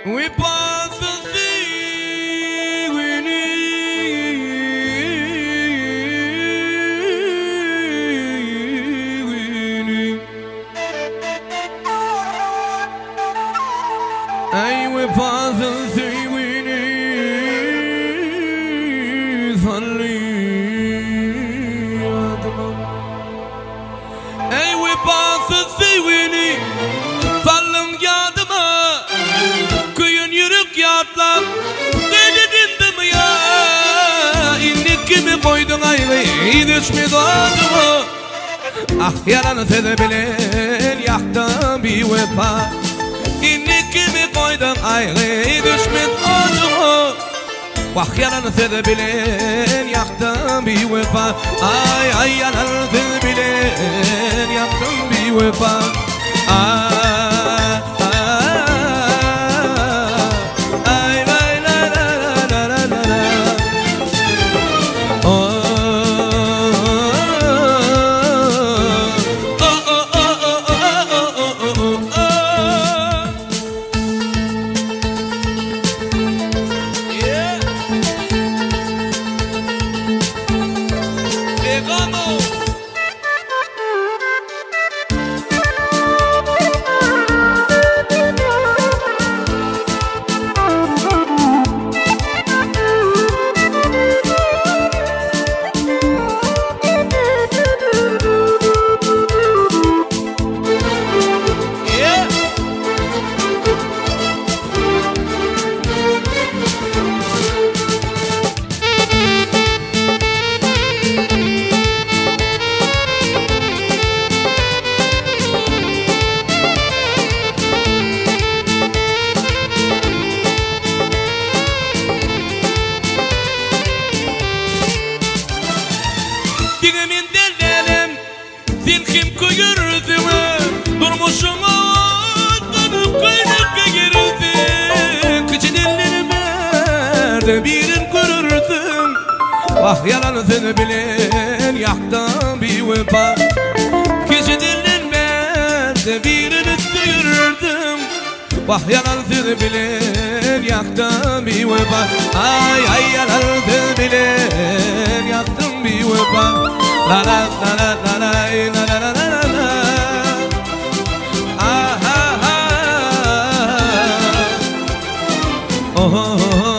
Vefasız sevgini Ey vefasız sevgini salliyadım Ey vefasız sevgini sallim yadıma Kıyın yürük yatlam Delidindim ya İnlik gibi koydun ayrı Düşmedi adıma Ah yalanı sebebilen Yaktım bir vefa İnlik gibi koydun ayrı Düşmedi adıma Vah yalanı sebebilen Yaktım bir vefa Ay ay yalanı sebebilen Yaktım bir vefa Ay Dilimin dellerim Zilkim kuyurdu Durmuşuma Dönüp kaynak girdi Kıçı dillerime De birin kururdum Vah yalanı seni bilen Yaktım bir vefa Kıçı dillerime De birini duyurdum Vah yalanı seni bilen Yaktım bir vefa Ay ay yalanı seni bilen Yaktım bir vefa La la la la la la la la la la la Ah ah ah Oh oh oh